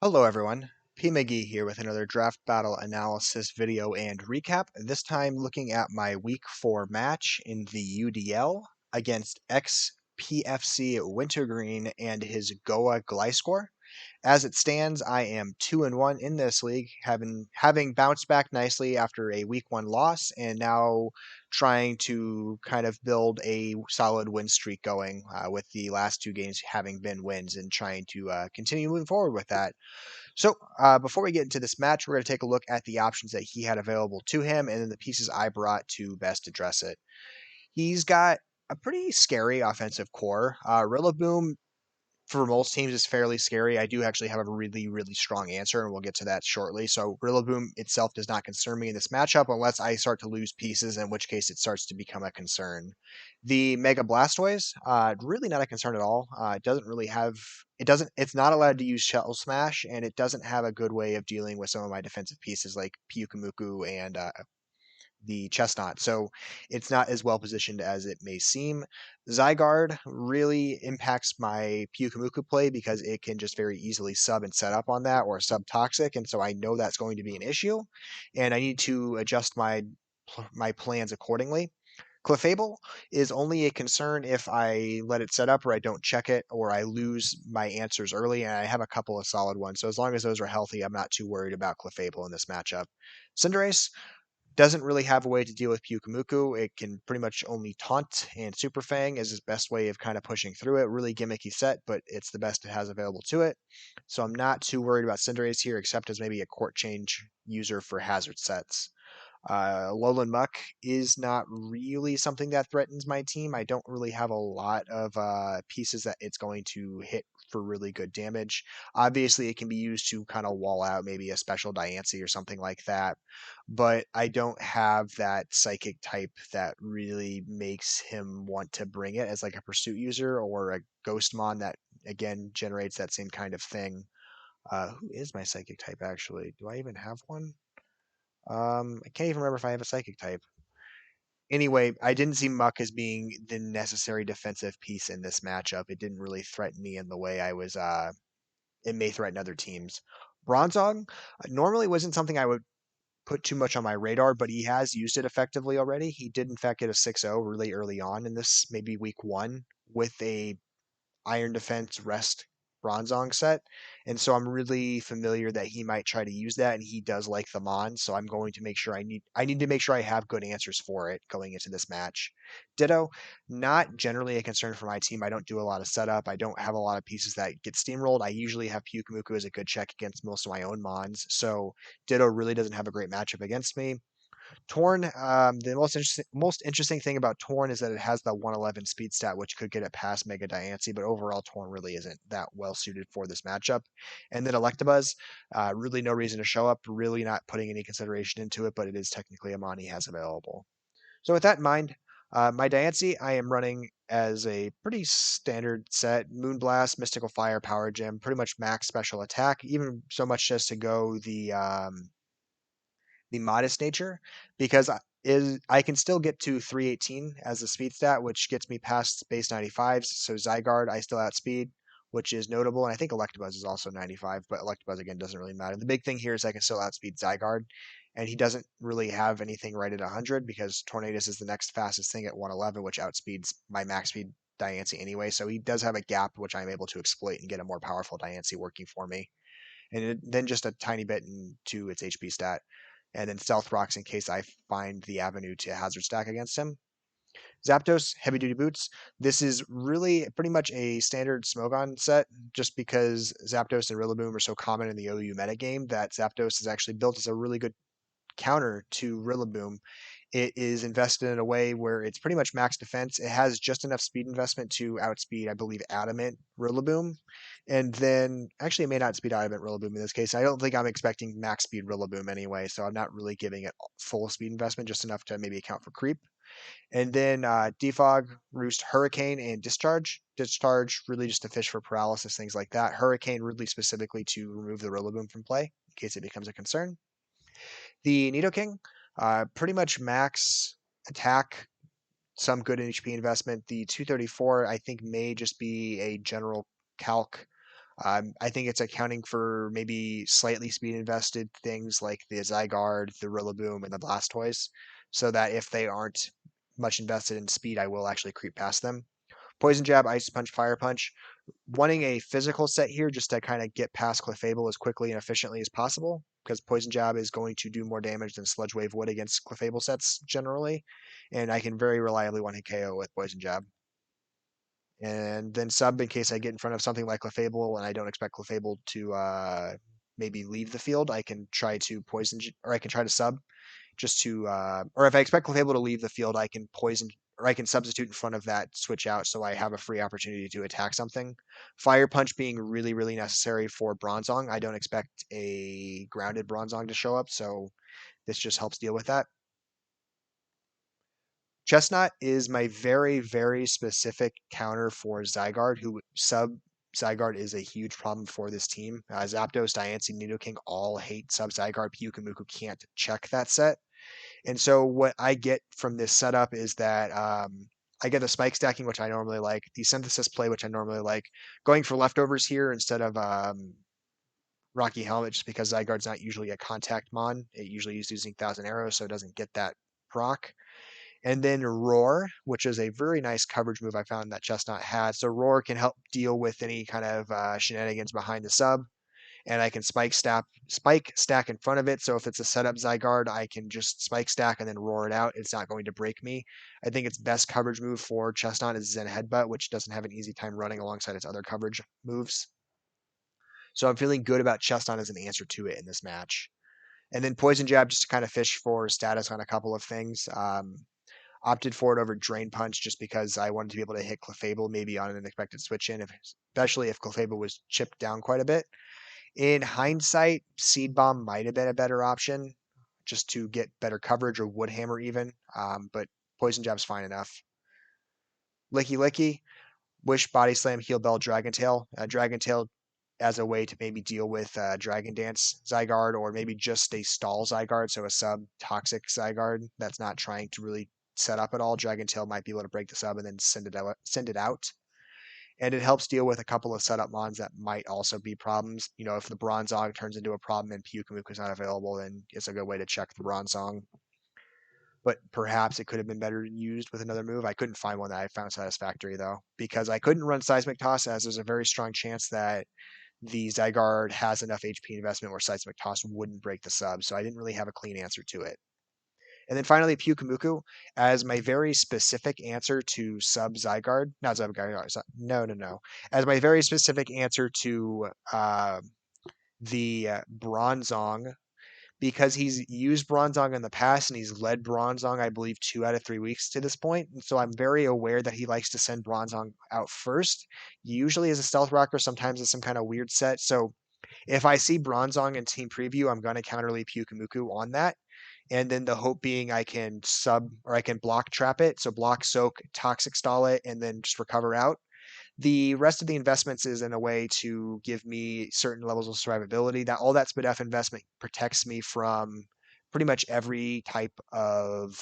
Hello everyone, McGee here with another draft battle analysis video and recap, this time looking at my week 4 match in the UDL against xpfcwintergreen and his Goa Gliscor. As it stands, I am 2-1 in this league, having bounced back nicely after a week 1 loss, and now trying to kind of build a solid win streak going, with the last 2 games having been wins, and trying to continue moving forward with that. So, before we get into this match, we're going to take a look at the options that he had available to him and then the pieces I brought to best address it. He's got a pretty scary offensive core. Rillaboom, for most teams, is fairly scary. I do actually have a really, really strong answer, and we'll get to that shortly. So, Rillaboom itself does not concern me in this matchup unless I start to lose pieces, in which case it starts to become a concern. The Mega Blastoise, really not a concern at all. It doesn't really have. It's not allowed to use Shell Smash, and it doesn't have a good way of dealing with some of my defensive pieces like Pyukumuku and the chestnut, so it's not as well positioned as it may seem. Zygarde really impacts my Pyukumuku play because it can just very easily sub and set up on that, or sub toxic, and so I know that's going to be an issue, and I need to adjust my plans accordingly. Clefable is only a concern if I let it set up or I don't check it or I lose my answers early, and I have a couple of solid ones. So as long as those are healthy, I'm not too worried about Clefable in this matchup. Cinderace doesn't really have a way to deal with Pyukumuku. It can pretty much only taunt, and Super Fang is his best way of kind of pushing through it. Really gimmicky set, but it's the best it has available to it. So I'm not too worried about Cinderace here, except as maybe a court change user for hazard sets. Lowland Muck is not really something that threatens my team. I don't really have a lot of pieces that it's going to hit for really good damage. Obviously, it can be used to kind of wall out maybe a special Diancie or something like that, but I don't have that psychic type that really makes him want to bring it as like a pursuit user or a Ghostmon that again generates that same kind of thing. Who is my psychic type actually? Do I even have one? I can't even remember if I have a psychic type. Anyway, I didn't see Muck as being the necessary defensive piece in this matchup. It didn't really threaten me in the way I was. It may threaten other teams. Bronzong normally wasn't something I would put too much on my radar, but he has used it effectively already. He did in fact get a 6-0 really early on in this, maybe week 1, with a Iron Defense Rest Bronzong set. And so I'm really familiar that he might try to use that, and he does like the Mon, so I'm going to make sure I need to make sure I have good answers for it going into this match. Ditto, not generally a concern for my team. I don't do a lot of setup. I don't have a lot of pieces that get steamrolled. I usually have Pyukumuku as a good check against most of my own Mons, so Ditto really doesn't have a great matchup against me. Torn, the most interesting thing about Torn is that it has the 111 speed stat, which could get it past Mega Diancie, but overall Torn really isn't that well suited for this matchup. And then Electabuzz, really no reason to show up, really not putting any consideration into it, but it is technically a mon he has available. So with that in mind, my Diancie I am running as a pretty standard set: Moonblast, Mystical Fire, Power Gem, pretty much max special attack, even so much as to go the modest nature, because I can still get to 318 as a speed stat, which gets me past base 95s. So Zygarde, I still outspeed, which is notable. And I think Electabuzz is also 95, but Electabuzz, again, doesn't really matter. The big thing here is I can still outspeed Zygarde, and he doesn't really have anything right at 100 because Tornadus is the next fastest thing at 111, which outspeeds my max speed Diancie anyway. So he does have a gap, which I'm able to exploit and get a more powerful Diancie working for me. And then just a tiny bit into its HP stat, and then Stealth Rocks in case I find the avenue to Hazard Stack against him. Zapdos, Heavy Duty Boots. This is really pretty much a standard Smogon set, just because Zapdos and Rillaboom are so common in the OU metagame that Zapdos is actually built as a really good counter to Rillaboom. It is invested in a way where it's pretty much max defense. It has just enough speed investment to outspeed, I believe, Adamant Rillaboom. And then, actually, it may not speed Adamant Rillaboom in this case. I don't think I'm expecting max speed Rillaboom anyway, so I'm not really giving it full speed investment, just enough to maybe account for creep. And then Defog, Roost, Hurricane, and Discharge. Discharge, really just to fish for paralysis, things like that. Hurricane, really specifically to remove the Rillaboom from play, in case it becomes a concern. The Nidoking, pretty much max attack, some good HP investment. The 234, I think, may just be a general calc I think it's accounting for maybe slightly speed invested things like the Zygarde, the Rillaboom, and the Blastoise, so that if they aren't much invested in speed, I will actually creep past them. Poison Jab, Ice Punch, Fire Punch. Wanting a physical set here just to kind of get past Clefable as quickly and efficiently as possible, because Poison Jab is going to do more damage than Sludge Wave would against Clefable sets generally, and I can very reliably one-hit KO with Poison Jab. And then sub in case I get in front of something like Clefable and I don't expect Clefable to maybe leave the field. I can try to or I can try to sub just to, or if I expect Clefable to leave the field, I can poison or I can substitute in front of that switch out so I have a free opportunity to attack something. Fire Punch being really, really necessary for Bronzong. I don't expect a grounded Bronzong to show up, so this just helps deal with that. Chestnut is my very, very specific counter for Zygarde, who sub Zygarde is a huge problem for this team. Zapdos, Diancie, Nidoking all hate sub Zygarde. Pyukumuku can't check that set. And so what I get from this setup is that I get the spike stacking, which I normally like, the synthesis play, which I normally like, going for leftovers here instead of Rocky Helmet, just because Zygarde's not usually a contact mon. It usually is using Thousand Arrows, so it doesn't get that proc. And then Roar, which is a very nice coverage move I found that Chestnut had. So Roar can help deal with any kind of shenanigans behind the sub, and I can spike stack in front of it. So if it's a setup Zygarde, I can just spike stack and then roar it out. It's not going to break me. I think its best coverage move for Chestnut is Zen Headbutt, which doesn't have an easy time running alongside its other coverage moves. So I'm feeling good about Chestnut as an answer to it in this match. And then Poison Jab just to kind of fish for status on a couple of things. Opted for it over Drain Punch just because I wanted to be able to hit Clefable maybe on an unexpected switch in, especially if Clefable was chipped down quite a bit. In hindsight, Seed Bomb might have been a better option just to get better coverage, or Wood Hammer even, but Poison Jab's fine enough. Licky Licky, Wish, Body Slam, Heal Bell, Dragon Tail. Dragon Tail as a way to maybe deal with Dragon Dance Zygarde, or maybe just a stall Zygarde, so a sub-toxic Zygarde that's not trying to really set up at all. Dragon Tail might be able to break the sub and then send it out. And it helps deal with a couple of setup mons that might also be problems. You know, if the Bronzong turns into a problem and Pyukumuku is not available, then it's a good way to check the Bronzong. But perhaps it could have been better used with another move. I couldn't find one that I found satisfactory, though, because I couldn't run Seismic Toss, as there's a very strong chance that the Zygarde has enough HP investment where Seismic Toss wouldn't break the sub, so I didn't really have a clean answer to it. And then finally, Pyukumuku as my very specific answer to sub Zygarde, not Zygarde, no, as my very specific answer to the Bronzong, because he's used Bronzong in the past and he's led Bronzong, I believe, 2 out of 3 weeks to this point. And so I'm very aware that he likes to send Bronzong out first, usually as a stealth rocker, sometimes as some kind of weird set. So if I see Bronzong in team preview, I'm going to counterlead Pyukumuku on that. And then the hope being I can I can block trap it. So block, soak, toxic stall it, and then just recover out. The rest of the investments is in a way to give me certain levels of survivability. That all that SPDF investment protects me from pretty much every type of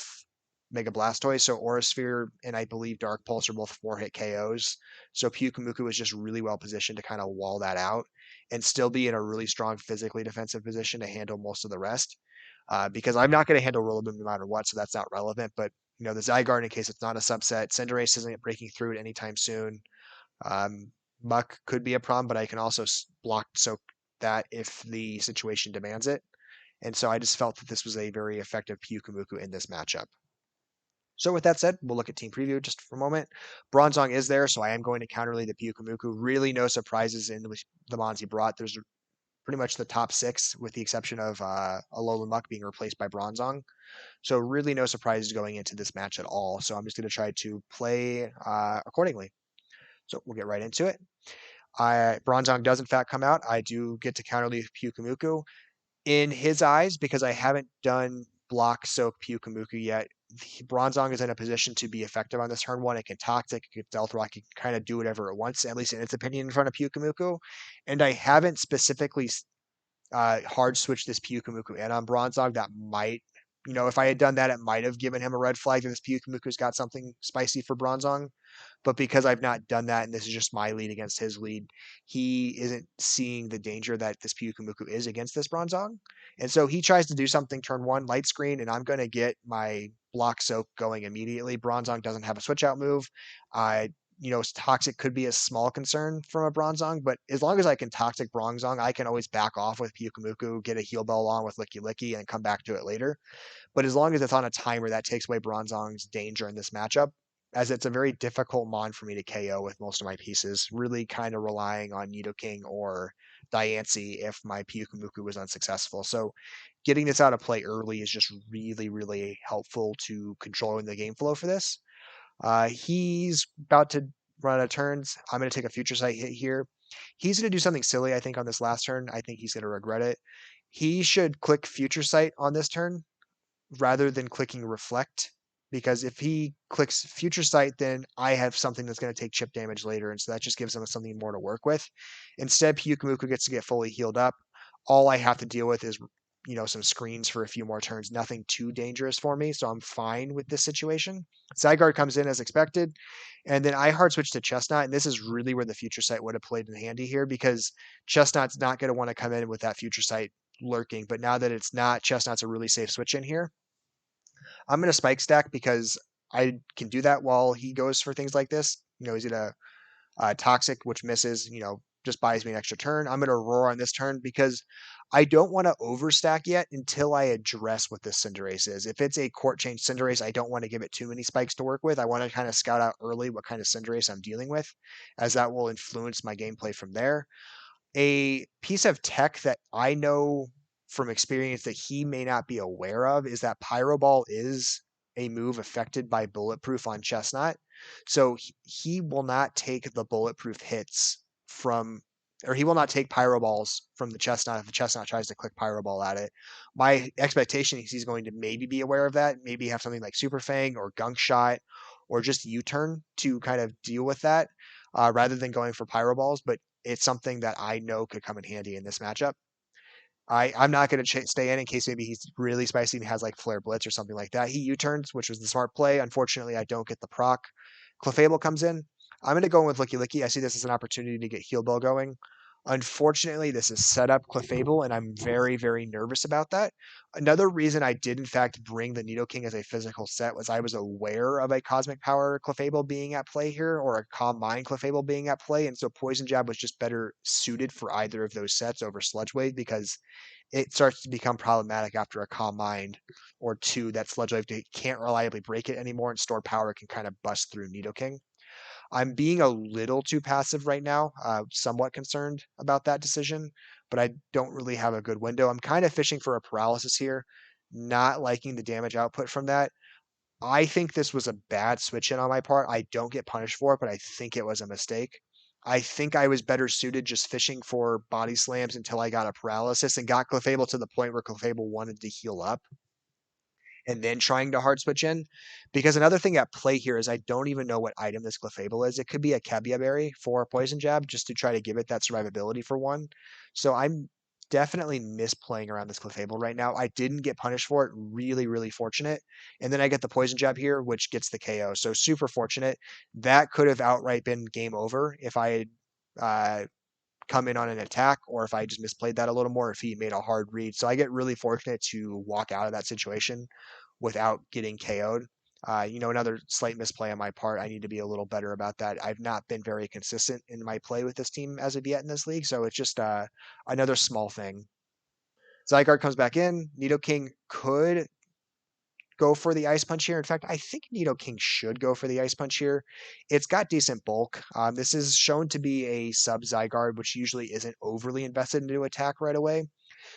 Mega Blastoise. So Aura Sphere and I believe Dark Pulse are both 4-hit KOs. So Pyukumuku is just really well positioned to kind of wall that out and still be in a really strong physically defensive position to handle most of the rest. Because I'm not going to handle Rillaboom no matter what, so that's not relevant. But you know, the Zygarde, in case it's not a subset, Cinderace isn't breaking through it anytime soon. Muck could be a problem, but I can also block soak that if the situation demands it. And so I just felt that this was a very effective Pyukumuku in this matchup. So with that said, we'll look at team preview just for a moment. Bronzong is there, so I am going to counterlead the Pyukumuku. Really no surprises in the mons he brought. There's pretty much the top 6, with the exception of Alolan Muck being replaced by Bronzong. So really no surprises going into this match at all. So I'm just going to try to play accordingly. So we'll get right into it. Bronzong does in fact come out. I do get to counterlead Pyukumuku. In his eyes, because I haven't done block soak Pyukumuku yet, Bronzong is in a position to be effective on this turn 1. It can toxic, it can stealth rock, it can kind of do whatever it wants, at least in its opinion, in front of Pyukumuku. And I haven't specifically hard switched this Pyukumuku in on Bronzong. That might, you know, if I had done that, it might have given him a red flag that this Pyukumuku's got something spicy for Bronzong. But because I've not done that, and this is just my lead against his lead, he isn't seeing the danger that this Pyukumuku is against this Bronzong. And so he tries to do something turn one, light screen, and I'm going to get my block soak going immediately. Bronzong doesn't have a switch out move. Toxic could be a small concern from a Bronzong, but as long as I can toxic Bronzong, I can always back off with Pyukumuku, get a heal bell along with Licky Licky, and come back to it later. But as long as it's on a timer, that takes away Bronzong's danger in this matchup, as it's a very difficult mon for me to KO with most of my pieces, really kind of relying on Nidoking or Diancie if my Pyukumuku was unsuccessful. So getting this out of play early is just really, really helpful to controlling the game flow for this. He's about to run out of turns. I'm going to take a Future Sight hit here. He's going to do something silly, I think, on this last turn. I think he's going to regret it. He should click Future Sight on this turn rather than clicking Reflect, because if he clicks Future Sight, then I have something that's going to take chip damage later, and so that just gives him something more to work with. Instead, Pyukumuku gets to get fully healed up. All I have to deal with is some screens for a few more turns. Nothing too dangerous for me, so I'm fine with this situation. Zygarde comes in as expected, and then I hard switch to Chestnut, and this is really where the Future Sight would have played in handy here, because Chestnut's not going to want to come in with that Future Sight lurking, but now that it's not, Chestnut's a really safe switch in here. I'm going to spike stack because I can do that while he goes for things like this. He's going to toxic, which misses, just buys me an extra turn. I'm going to roar on this turn because I don't want to overstack yet until I address what this Cinderace is. If it's a court change Cinderace, I don't want to give it too many spikes to work with. I want to kind of scout out early what kind of Cinderace I'm dealing with, as that will influence my gameplay from there. A piece of tech that I know from experience that he may not be aware of is that Pyro Ball is a move affected by Bulletproof on Chestnut. So he will not take the Bulletproof hits he will not take Pyro Balls from the Chestnut if the Chestnut tries to click Pyro Ball at it. My expectation is he's going to maybe be aware of that, maybe have something like Super Fang or Gunk Shot or just U-turn to kind of deal with that rather than going for Pyro Balls. But it's something that I know could come in handy in this matchup. I'm not going to stay in case maybe he's really spicy and has like Flare Blitz or something like that. He U-turns, which was the smart play. Unfortunately, I don't get the proc. Clefable comes in. I'm going to go in with Licky Licky. I see this as an opportunity to get Heal Bell going. Unfortunately, this is set up Clefable, and I'm very, very nervous about that. Another reason I did, in fact, bring the Nidoking as a physical set was I was aware of a Cosmic Power Clefable being at play here, or a Calm Mind Clefable being at play, and so Poison Jab was just better suited for either of those sets over Sludge Wave, because it starts to become problematic after a Calm Mind or two that Sludge Wave can't reliably break it anymore, and Stored Power can kind of bust through Nidoking. I'm being a little too passive right now, somewhat concerned about that decision, but I don't really have a good window. I'm kind of fishing for a paralysis here, not liking the damage output from that. I think this was a bad switch in on my part. I don't get punished for it, but I think it was a mistake. I think I was better suited just fishing for body slams until I got a paralysis and got Clefable to the point where Clefable wanted to heal up and then trying to hard switch in. Because another thing at play here is I don't even know what item this Clefable is. It could be a Kebia Berry for a Poison Jab just to try to give it that survivability for one. So I'm definitely misplaying around this Clefable right now. I didn't get punished for it. Really, really fortunate. And then I get the Poison Jab here, which gets the KO. So super fortunate. That could have outright been game over if I had come in on an attack, or if I just misplayed that a little more, if he made a hard read. So I get really fortunate to walk out of that situation without getting KO'd. Another slight misplay on my part. I need to be a little better about that. I've not been very consistent in my play with this team as of yet in this league, so it's just another small thing. Zygarde comes back in. Nidoking could go for the Ice Punch here. In fact, I think Nidoking should go for the Ice Punch here. It's got decent bulk. This is shown to be a sub Zygarde, which usually isn't overly invested into attack right away.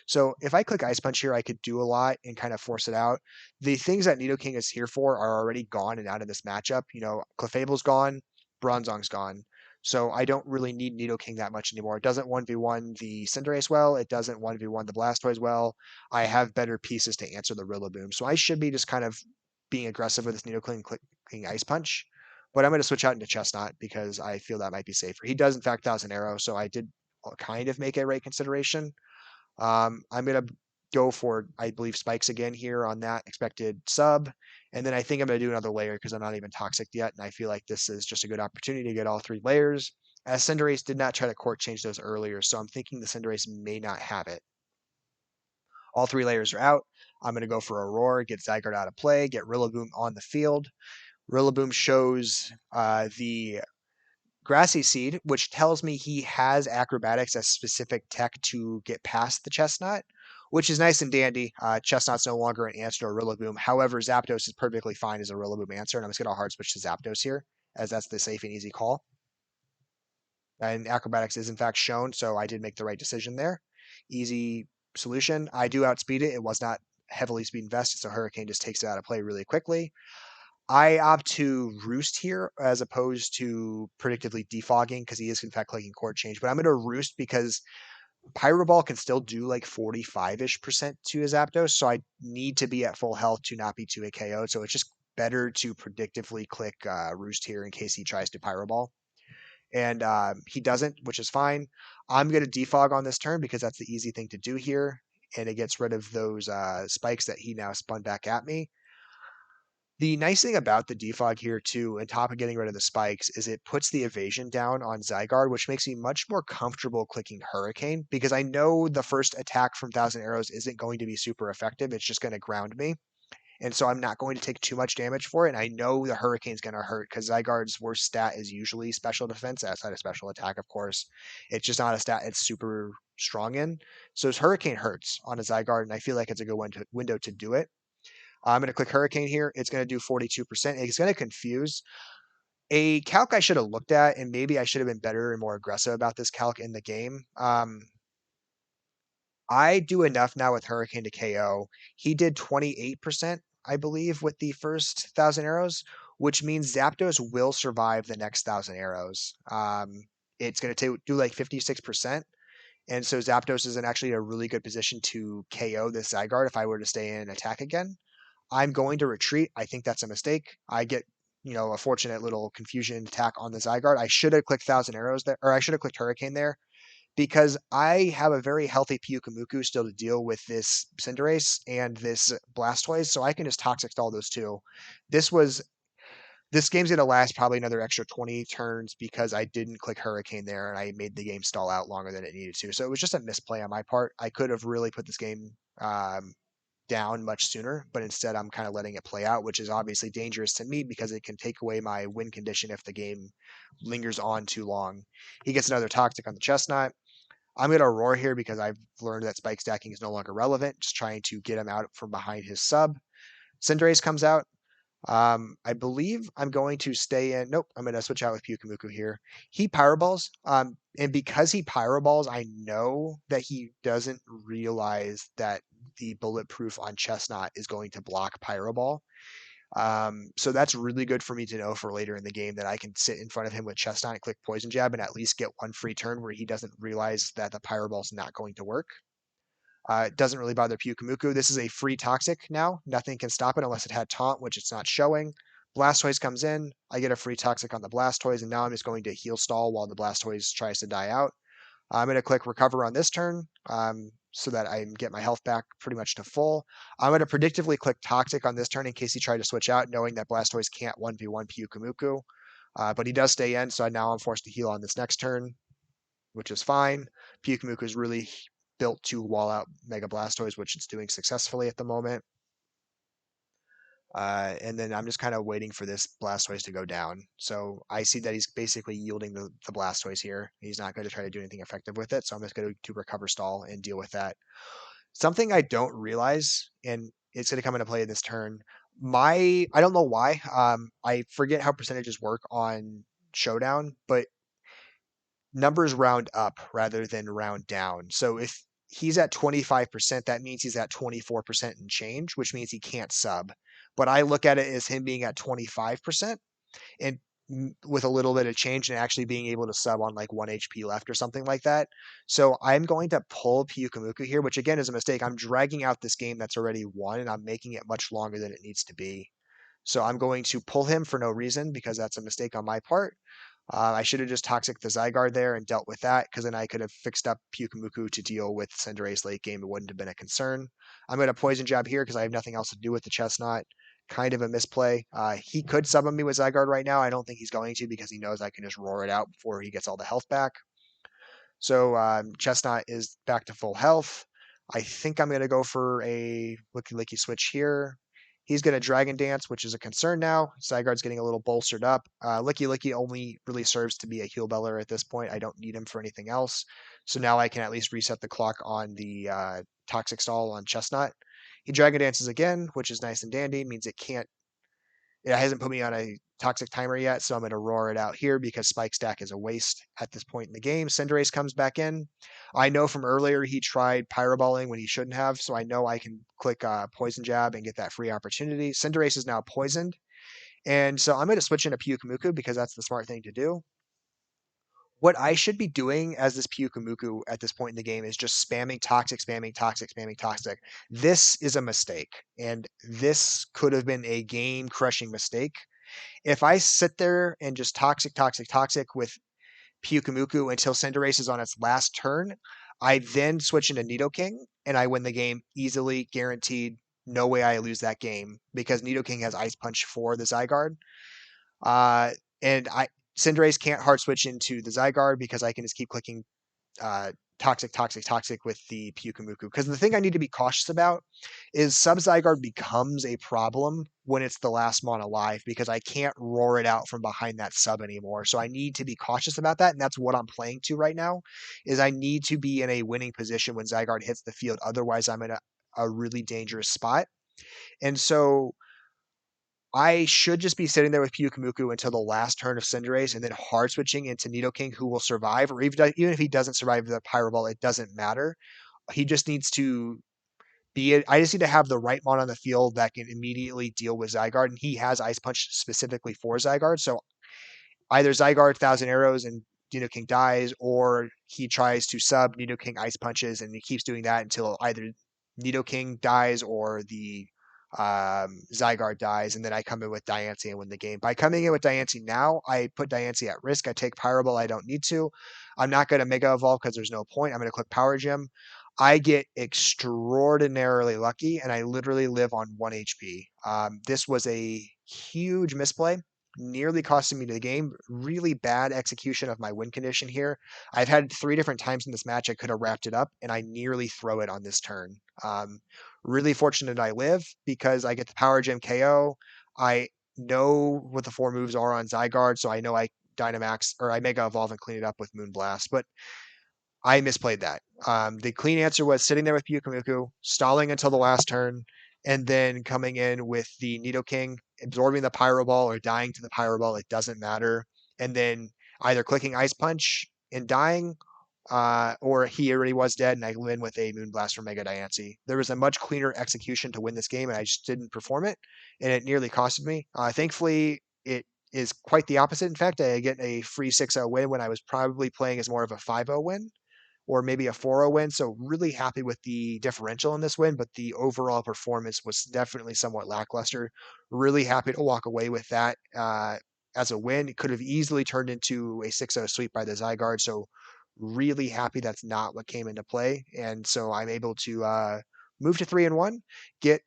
So if I click Ice Punch here, I could do a lot and kind of force it out. The things that Nidoking is here for are already gone and out of this matchup. Clefable's gone, Bronzong's gone. So I don't really need Nidoking that much anymore. It doesn't 1v1 the Cinderace well. It doesn't 1v1 the Blastoise well. I have better pieces to answer the Rillaboom. So I should be just kind of being aggressive with this Nidoking clicking Ice Punch. But I'm going to switch out into Chestnut because I feel that might be safer. He does, in fact, Thousand Arrow, so I did kind of make a right consideration. I'm going to go for, I believe, spikes again here on that expected sub. And then I think I'm going to do another layer because I'm not even toxic yet. And I feel like this is just a good opportunity to get all 3 layers. As Cinderace did not try to court change those earlier, so I'm thinking the Cinderace may not have it. All 3 layers are out. I'm going to go for Aurora, get Zygarde out of play, get Rillaboom on the field. Rillaboom shows the Grassy Seed, which tells me he has Acrobatics as specific tech to get past the Chestnut, which is nice and dandy. Chestnut's no longer an answer to a Rillaboom. However, Zapdos is perfectly fine as a Rillaboom answer, and I'm just going to hard switch to Zapdos here, as that's the safe and easy call. And Acrobatics is in fact shown, so I did make the right decision there. Easy solution. I do outspeed it. It was not heavily speed invested, so Hurricane just takes it out of play really quickly. I opt to Roost here as opposed to predictively defogging because he is in fact clicking court change. But I'm going to Roost because Pyro Ball can still do like 45-ish% to his Zapdos, so I need to be at full health to not be 2-hit KO'd. So it's just better to predictively click Roost here in case he tries to Pyro Ball. And he doesn't, which is fine. I'm going to defog on this turn because that's the easy thing to do here. And it gets rid of those spikes that he now spun back at me. The nice thing about the defog here too, on top of getting rid of the spikes, is it puts the evasion down on Zygarde, which makes me much more comfortable clicking Hurricane because I know the first attack from Thousand Arrows isn't going to be super effective. It's just going to ground me. And so I'm not going to take too much damage for it. And I know the Hurricane's going to hurt because Zygarde's worst stat is usually special defense outside of special attack, of course. It's just not a stat it's super strong in. So his Hurricane hurts on a Zygarde, and I feel like it's a good window to do it. I'm going to click Hurricane here. It's going to do 42%. It's going to confuse. A calc I should have looked at, and maybe I should have been better and more aggressive about this calc in the game. I do enough now with Hurricane to KO. He did 28%, I believe, with the first 1,000 arrows, which means Zapdos will survive the next 1,000 arrows. It's going to do like 56%. And so Zapdos is in actually a really good position to KO this Zygarde if I were to stay in attack again. I'm going to retreat. I think that's a mistake. I get, a fortunate little confusion attack on the Zygarde. I should have clicked 1,000 arrows there, or I should have clicked Hurricane there because I have a very healthy Pyukumuku still to deal with this Cinderace and this Blastoise, so I can just Toxic Stall those two. This game's going to last probably another extra 20 turns because I didn't click Hurricane there and I made the game stall out longer than it needed to. So it was just a misplay on my part. I could have really put this game down much sooner, but instead I'm kind of letting it play out, which is obviously dangerous to me because it can take away my win condition if the game lingers on too long. He gets another Toxic on the Chestnut. I'm going to roar here because I've learned that spike stacking is no longer relevant, just trying to get him out from behind his sub. Cinderace comes out. I believe I'm going to stay in. Nope, I'm going to switch out with Pyukumuku here. He Pyroballs. And because he Pyroballs, I know that he doesn't realize that the bulletproof on Chestnut is going to block Pyroball. So that's really good for me to know for later in the game that I can sit in front of him with Chestnut and click Poison Jab and at least get one free turn where he doesn't realize that the Pyroball's not going to work. It doesn't really bother Pyukumuku. This is a free Toxic now. Nothing can stop it unless it had Taunt, which it's not showing. Blastoise comes in. I get a free Toxic on the Blastoise, and now I'm just going to heal stall while the Blastoise tries to die out. I'm going to click Recover on this turn so that I get my health back pretty much to full. I'm going to predictively click Toxic on this turn in case he tried to switch out, knowing that Blastoise can't 1v1 Pyukumuku. But he does stay in, so now I'm forced to heal on this next turn, which is fine. Pyukumuku is really built to wall out Mega Blastoise, which it's doing successfully at the moment. And then I'm just kind of waiting for this Blastoise to go down. So I see that he's basically yielding the Blastoise here. He's not going to try to do anything effective with it. So I'm just going to recover stall and deal with that. Something I don't realize, and it's going to come into play in this turn. I don't know why. I forget how percentages work on Showdown, but numbers round up rather than round down. So if he's at 25%, that means he's at 24% and change, which means he can't sub. But I look at it as him being at 25% and with a little bit of change and actually being able to sub on like 1 HP left or something like that. So I'm going to pull Pyukumuku here, which again is a mistake. I'm dragging out this game that's already won and I'm making it much longer than it needs to be. So I'm going to pull him for no reason because that's a mistake on my part. I should have just Toxic the Zygarde there and dealt with that, because then I could have fixed up Pyukumuku to deal with Cinderace late game. It wouldn't have been a concern. I'm going to Poison Jab here because I have nothing else to do with the Chestnut. Kind of a misplay. He could summon me with Zygarde right now. I don't think he's going to, because he knows I can just roar it out before he gets all the health back. So Chestnut is back to full health. I think I'm going to go for a Licky Licky switch here. He's going to Dragon Dance, which is a concern now. Zygarde's getting a little bolstered up. Licky Licky only really serves to be a heal beller at this point. I don't need him for anything else. So now I can at least reset the clock on the Toxic Stall on Chestnut. He Dragon Dances again, which is nice and dandy. Means it hasn't put me on a toxic timer yet, so I'm going to roar it out here because Spike Stack is a waste at this point in the game. Cinderace comes back in. I know from earlier he tried Pyroballing when he shouldn't have, so I know I can click Poison Jab and get that free opportunity. Cinderace is now poisoned, and so I'm going to switch into Pyukumuku because that's the smart thing to do. What I should be doing as this Pyukumuku at this point in the game is just spamming toxic, spamming toxic, spamming toxic. This is a mistake, and this could have been a game-crushing mistake. If I sit there and just toxic, toxic, toxic with Pyukumuku until Cinderace is on its last turn, I then switch into Nidoking and I win the game easily, guaranteed. No way I lose that game because Nidoking has Ice Punch for the Zygarde. Uh, and Cinderace can't hard switch into the Zygarde because I can just keep clicking toxic, toxic, toxic with the Pyukumuku. Because the thing I need to be cautious about is Sub Zygarde becomes a problem when it's the last mon alive because I can't roar it out from behind that sub anymore. So I need to be cautious about that, and that's what I'm playing to right now. Is I need to be in a winning position when Zygarde hits the field. Otherwise, I'm in a really dangerous spot. And so I should just be sitting there with Pyukumuku until the last turn of Cinderace and then hard switching into Nidoking, who will survive, or even if he doesn't survive the Pyro Ball, it doesn't matter. He just needs to I just need to have the right mon on the field that can immediately deal with Zygarde, and he has Ice Punch specifically for Zygarde, so either Zygarde Thousand Arrows and Nidoking dies, or he tries to sub Nidoking Ice Punches, and he keeps doing that until either Nidoking dies or the Zygarde dies, and then I come in with Diancie and win the game. By coming in with Diancie now, I put Diancie at risk. I take Pyro Ball. I don't need to. I'm not going to Mega Evolve because there's no point. I'm going to click Power Gem. I get extraordinarily lucky, and I literally live on 1 HP. This was a huge misplay, nearly costing me the game. Really bad execution of my win condition here. I've had 3 different times in this match I could have wrapped it up, and I nearly throw it on this turn. Really fortunate I live because I get the Power Gem KO. I know what the 4 moves are on Zygarde, so I know I Dynamax or I Mega Evolve and clean it up with Moonblast. But I misplayed that. The clean answer was sitting there with Pyukumuku, stalling until the last turn, and then coming in with the Nidoking, absorbing the Pyro Ball or dying to the Pyro Ball. It doesn't matter. And then either clicking Ice Punch and dying, or he already was dead, and I win with a Moonblast for Mega Diancie. There was a much cleaner execution to win this game, and I just didn't perform it, and it nearly costed me. Thankfully, it is quite the opposite. In fact, I get a free 6-0 win when I was probably playing as more of a 5-0 win or maybe a 4-0 win. So really happy with the differential in this win, but the overall performance was definitely somewhat lackluster. Really happy to walk away with that as a win. It could have easily turned into a 6-0 sweep by the Zygarde. So really happy that's not what came into play. And so I'm able to move to 3-1, get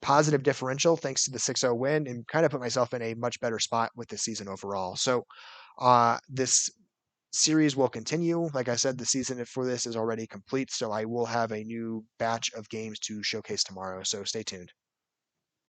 positive differential thanks to the 6-0 win, and kind of put myself in a much better spot with the season overall. So this series will continue. Like I said, the season for this is already complete, so I will have a new batch of games to showcase tomorrow. So stay tuned.